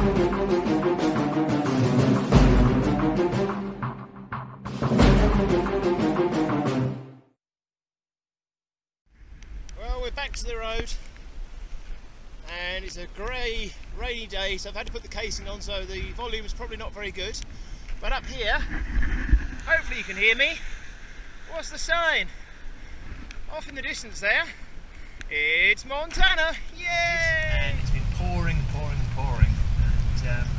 Well, we're back to the road and it's a grey, rainy day, so I've had to put the casing on, so the volume is probably not very good. But up here, hopefully you can hear me. What's the sign? Off in the distance there, it's Montana! Yay! And it's been pouring. And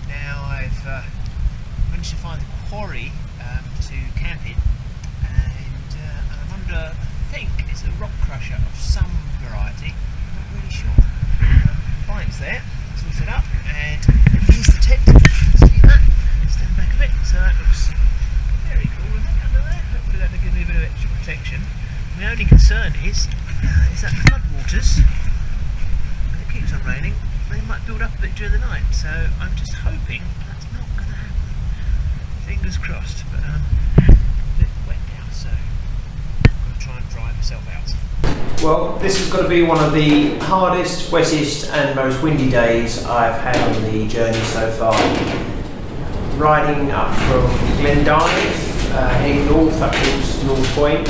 now I've managed to find the quarry to camp in. And I'm under, I think it's a rock crusher of some variety. I'm not really sure. Line's there, it's all set up, and here's the tent. See that? Stand back a bit, so that looks very cool. I think under there, hopefully that'll give me a bit of extra protection. My only concern is that floodwaters, when it keeps on raining, they might build up a bit during the night. So I'm just hoping that's not going to happen. Fingers crossed, but a bit wet now, so I'm going to try and dry myself out. Well, this has got to be one of the hardest, wettest and most windy days I've had on the journey so far. Riding up from Glendive, heading north up towards North Point.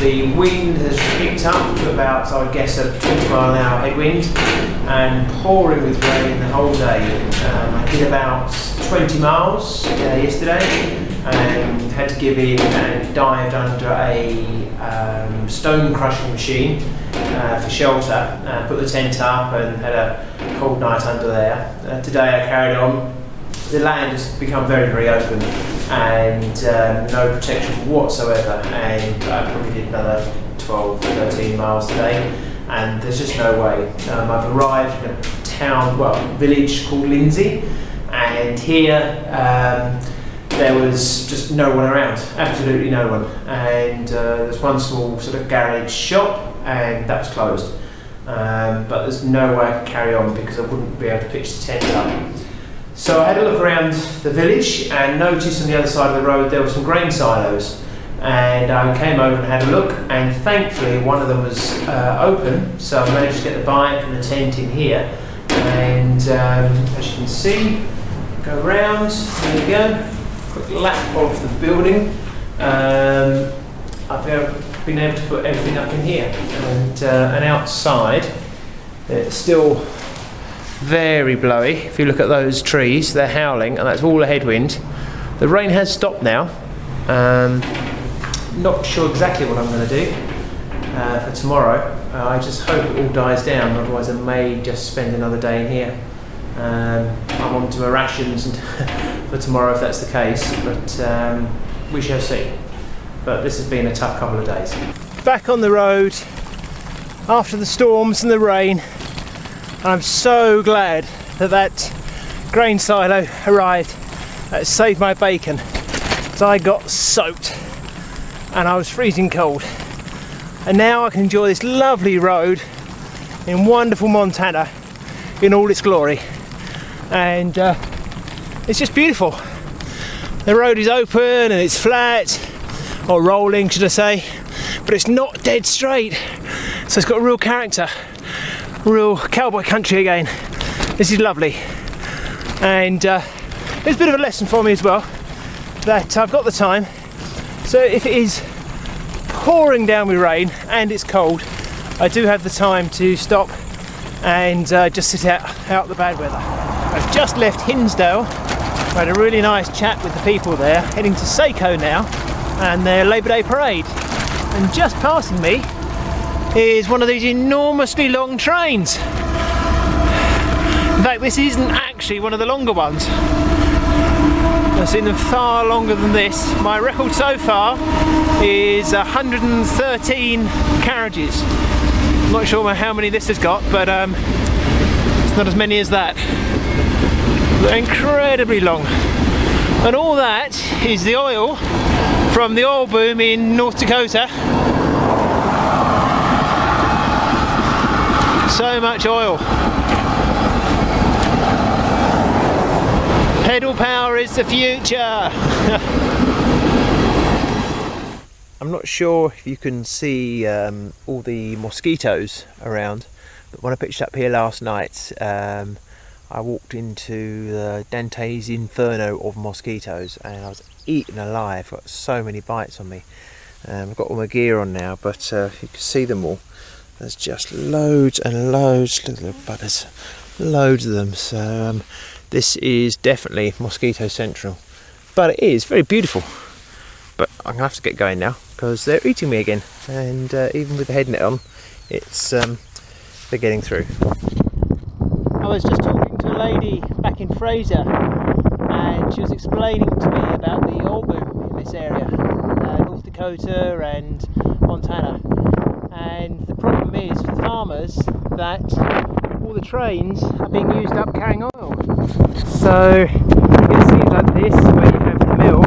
The wind has picked up to about, I would guess, a 20-mile-an-hour headwind and pouring with rain the whole day. I did about 20 miles yesterday and had to give in and dived under a stone crushing machine for shelter, put the tent up and had a cold night under there. Today I carried on. The land has become very open and no protection whatsoever, and I probably did another 12-13 miles today and there's just no way. I've arrived in a town, village called Lindsay, and here there was just no one around, absolutely no one, and there's one small sort of garage shop and that was closed, but there's no way I could carry on because I wouldn't be able to pitch the tent up. So I had a look around the village and noticed on the other side of the road there were some grain silos, and I came over and had a look, and thankfully one of them was open, so I managed to get the bike and the tent in here, and as you can see, go round, there we go, quick lap of the building. I've been able to put everything up in here, and outside it's still very blowy. If you look at those trees, they're howling, and that's all a headwind. The rain has stopped now. Not sure exactly what I'm going to do for tomorrow. I just hope it all dies down, otherwise I may just spend another day in here. I'm on to my rations for tomorrow if that's the case, but we shall see. But this has been a tough couple of days. Back on the road after the storms and the rain. I'm so glad that grain silo arrived. That saved my bacon. So I got soaked and I was freezing cold. And now I can enjoy this lovely road in wonderful Montana in all its glory. And it's just beautiful. The road is open and it's flat, or rolling should I say, but it's not dead straight. So it's got real character. Real cowboy country again. This is lovely, and it's a bit of a lesson for me as well that I've got the time, so if it is pouring down with rain and it's cold, I do have the time to stop and just sit out the bad weather. I've just left Hinsdale. I had a really nice chat with the people there, heading to Saco now and their Labour Day parade, and just passing me is one of these enormously long trains. In fact, this isn't actually one of the longer ones. I've seen them far longer than this. My record so far is 113 carriages. I'm not sure how many this has got, but it's not as many as that. They're incredibly long. And all that is the oil from the oil boom in North Dakota. So much oil. Pedal power is the future. I'm not sure if you can see all the mosquitoes around, but when I pitched up here last night, I walked into the Dante's Inferno of mosquitoes and I was eaten alive. Got so many bites on me. I've got all my gear on now, but you can see them all. There's just loads and loads, little buggers, loads of them. So this is definitely mosquito central, but it is very beautiful. But I'm gonna have to get going now because they're eating me again, and even with the head net on, it's they're getting through. I was just talking to a lady back in Fraser, and she was explaining to me about the oil boom in this area, North Dakota and Montana. And the problem is for the farmers that all the trains are being used up carrying oil. So you get scenes like this where you have the mill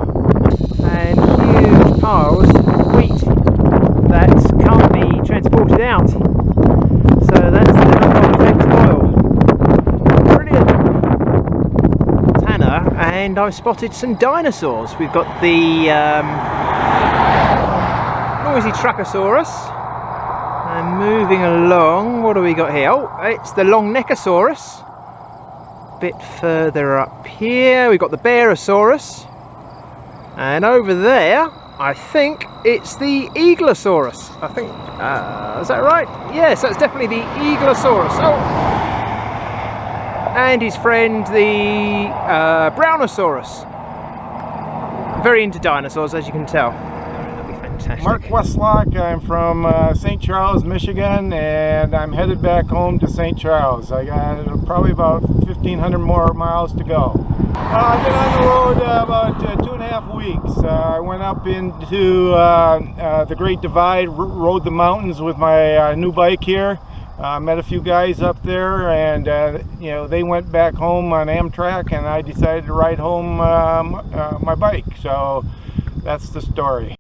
and huge piles of wheat that can't be transported out. So that's the knock-on effect of oil. Brilliant. Montana, and I've spotted some dinosaurs. We've got the noisy Truckosaurus. And moving along, what do we got here? Oh, it's the long neckosaurus. Bit further up here, we've got the Bearosaurus. And over there, I think it's the Eaglosaurus. I think, is that right? Yes, that's definitely the Eaglosaurus. Oh, and his friend, the Brownosaurus. Very into dinosaurs, as you can tell. Mark Westlock, I'm from St. Charles, Michigan, and I'm headed back home to St. Charles. I got probably about 1,500 more miles to go. I've been on the road about 2.5 weeks. I went up into the Great Divide, rode the mountains with my new bike here. Met a few guys up there, and you know, they went back home on Amtrak, and I decided to ride home my bike. So that's the story.